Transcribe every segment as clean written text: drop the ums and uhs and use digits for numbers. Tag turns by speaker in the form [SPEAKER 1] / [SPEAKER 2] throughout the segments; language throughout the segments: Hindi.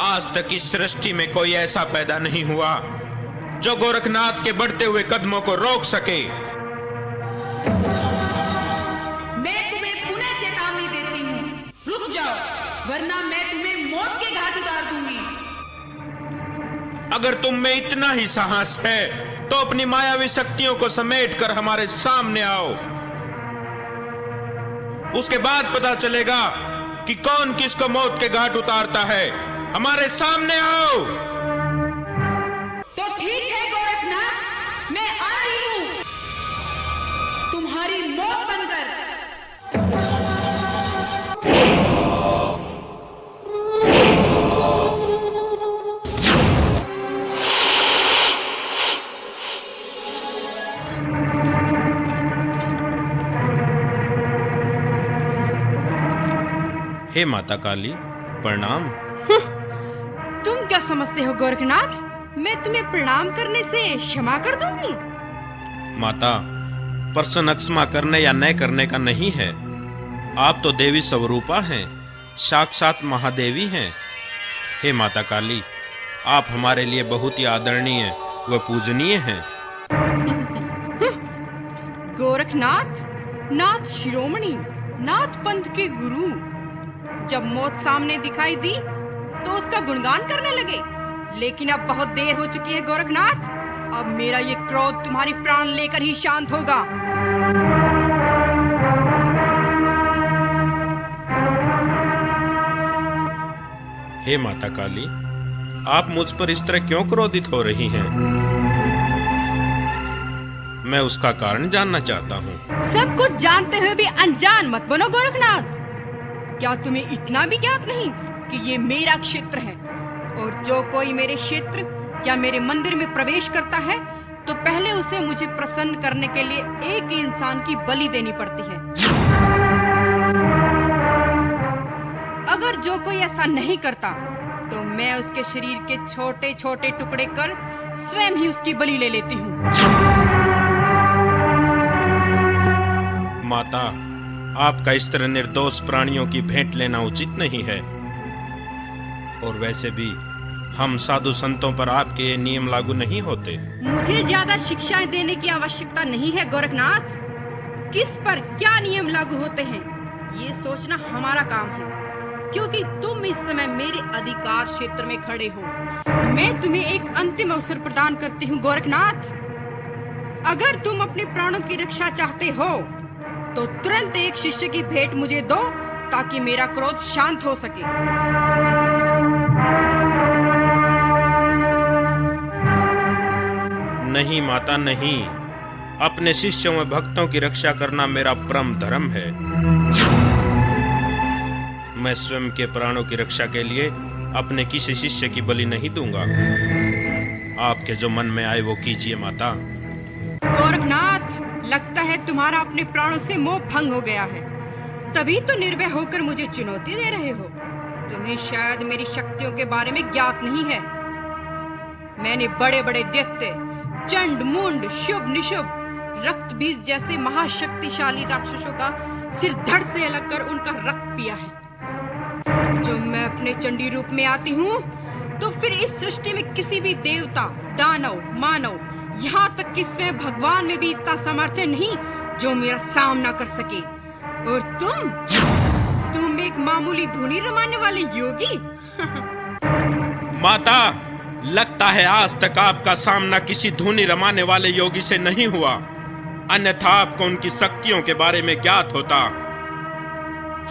[SPEAKER 1] आज तक इस सृष्टि में कोई ऐसा पैदा नहीं हुआ जो गोरखनाथ के बढ़ते हुए कदमों को रोक सके।
[SPEAKER 2] मैं तुम्हें पुनः चेतावनी देती हूँ, रुक जाओ, वरना मैं तुम्हें मौत के घाट उतार दूंगी।
[SPEAKER 1] अगर तुम में इतना ही साहस है तो अपनी मायावी शक्तियों को समेटकर हमारे सामने आओ। उसके बाद पता चलेगा कि कौन किसको मौत के घाट उतारता है। हमारे सामने आओ।
[SPEAKER 2] तो ठीक है गोरखनाथ, मैं आ रही हूं, तुम्हारी मौत बनकर।
[SPEAKER 1] हे माता काली, प्रणाम।
[SPEAKER 3] तुम क्या समझते हो गोरखनाथ, मैं तुम्हें प्रणाम करने से क्षमा कर दूंगी?
[SPEAKER 1] माता, प्रश्न क्षमा करने या न करने का नहीं है। आप तो देवी स्वरूपा हैं, साक्षात महादेवी हैं। हे माता काली, आप हमारे लिए बहुत ही आदरणीय व पूजनीय हैं।
[SPEAKER 3] गोरखनाथ, नाथ शिरोमणि, नाथ पंथ के गुरु, जब मौत सामने दिखाई दी तो उसका गुणगान करने लगे। लेकिन अब बहुत देर हो चुकी है गोरखनाथ, अब मेरा ये क्रोध तुम्हारी प्राण लेकर ही शांत होगा।
[SPEAKER 1] हे माता काली, आप मुझ पर इस तरह क्यों क्रोधित हो रही हैं? मैं उसका कारण जानना चाहता हूँ।
[SPEAKER 3] सब कुछ जानते हुए भी अनजान मत बनो गोरखनाथ। क्या तुम्हें इतना भी ज्ञात नहीं कि ये मेरा क्षेत्र है, और जो कोई मेरे क्षेत्र या मेरे मंदिर में प्रवेश करता है तो पहले उसे मुझे प्रसन्न करने के लिए एक इंसान की बलि देनी पड़ती है। अगर जो कोई ऐसा नहीं करता तो मैं उसके शरीर के छोटे छोटे टुकड़े कर स्वयं ही उसकी बलि ले लेती हूँ।
[SPEAKER 1] माता, आपका इस तरह निर्दोष प्राणियों की भेंट लेना उचित नहीं है। और वैसे भी हम साधु संतों पर आपके ये नियम लागू नहीं होते।
[SPEAKER 3] मुझे ज्यादा शिक्षाएं देने की आवश्यकता नहीं है गोरखनाथ। किस पर क्या नियम लागू होते हैं ये सोचना हमारा काम है, क्योंकि तुम इस समय मेरे अधिकार क्षेत्र में खड़े हो। मैं तुम्हें एक अंतिम अवसर प्रदान करती हूँ गोरखनाथ। अगर तुम अपने प्राणों की रक्षा चाहते हो तो तुरंत एक शिष्य की भेंट मुझे दो, ताकि मेरा क्रोध शांत हो सके।
[SPEAKER 1] नहीं माता, नहीं। अपने शिष्यों व भक्तों की रक्षा करना मेरा परम धर्म है। मैं स्वयं के प्राणों की रक्षा के लिए अपने किसी शिष्य की बलि नहीं दूंगा। आपके जो मन में आए वो कीजिए माता।
[SPEAKER 3] गोरखनाथ, लगता है तुम्हारा अपने प्राणों से मोह भंग हो गया है, तभी तो निर्भय होकर मुझे चुनौती दे रहे हो। तुम्हें शायद मेरी शक्तियों के बारे में ज्ञात नहीं है। मैंने बड़े बड़े दैत्य, चंड मुंड, शुभ निशुभ, रक्त बीज जैसे महाशक्तिशाली राक्षसों का सिर धड़ से अलग कर उनका रक्त पिया है। जब मैं अपने चंडी रूप में आती हूँ तो फिर इस सृष्टि में किसी भी देवता, दानव, मानव, यहाँ तक कि स्वयं भगवान में भी इतना सामर्थ्य नहीं जो मेरा सामना कर सके। और तुम एक मामूली धुनी रमाने वाले योगी।
[SPEAKER 1] माता, लगता है आज तक आपका सामना किसी धुनी रमाने वाले योगी से नहीं हुआ, अन्यथा आपको उनकी शक्तियों के बारे में ज्ञात होता।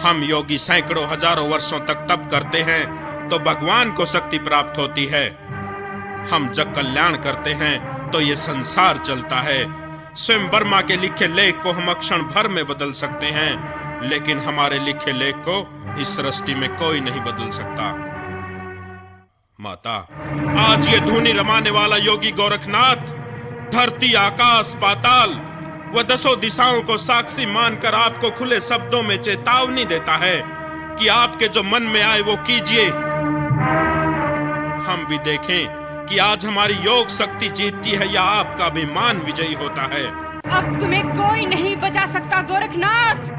[SPEAKER 1] हम योगी सैकड़ों हजारों वर्षों तक तप करते हैं तो भगवान को शक्ति प्राप्त होती है। हम जब कल्याण करते हैं तो ये संसार चलता है। स्वयं वर्मा के लिखे लेख को हम क्षण भर में बदल सकते हैं, लेकिन हमारे लिखे लेख को इस सृष्टि में कोई नहीं बदल सकता। माता, आज ये धुनी रमाने वाला योगी गोरखनाथ धरती, आकाश, पाताल व 10 दिशाओं को साक्षी मानकर आपको खुले शब्दों में चेतावनी देता है कि आपके जो मन में आए वो कीजिए। हम भी देखें कि आज हमारी योग शक्ति जीतती है या आपका अभिमान विजयी होता है।
[SPEAKER 3] अब तुम्हें कोई नहीं बचा सकता गोरखनाथ।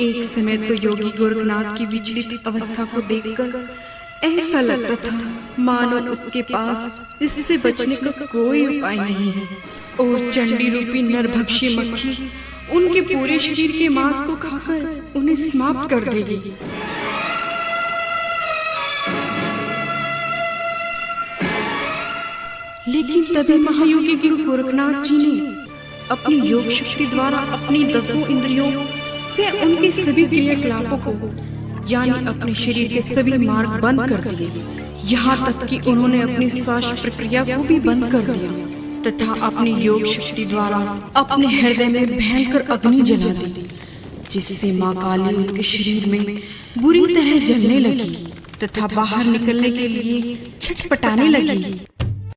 [SPEAKER 3] एक समय तो योगी गोरखनाथ की विचलित अवस्था को देखकर ऐसा लगता था मानो उसके पास इससे बचने का कोई उपाय नहीं है और चंडी रूपी नरभक्षी मक्खी उनके पूरे शरीर के मांस को खाकर उन्हें समाप्त कर देगी। लेकिन तभी महायोगी गुरु गोरखनाथ जी ने अपनी योग शक्ति द्वारा अपनी 10 इंद्रियों व उनके सभी क्रियाकलापों को यानी अपने शरीर के सभी मार्ग बंद कर दिए। यहाँ तक कि उन्होंने अपनी श्वास प्रक्रिया को भी बंद कर दिया तथा अपनी योग शक्ति द्वारा अपने हृदय में भयंकर अग्नि जला दी, जिससे माँ काली उनके शरीर में बुरी तरह जलने लगी तथा बाहर निकलने के लिए छटपटाने लगी।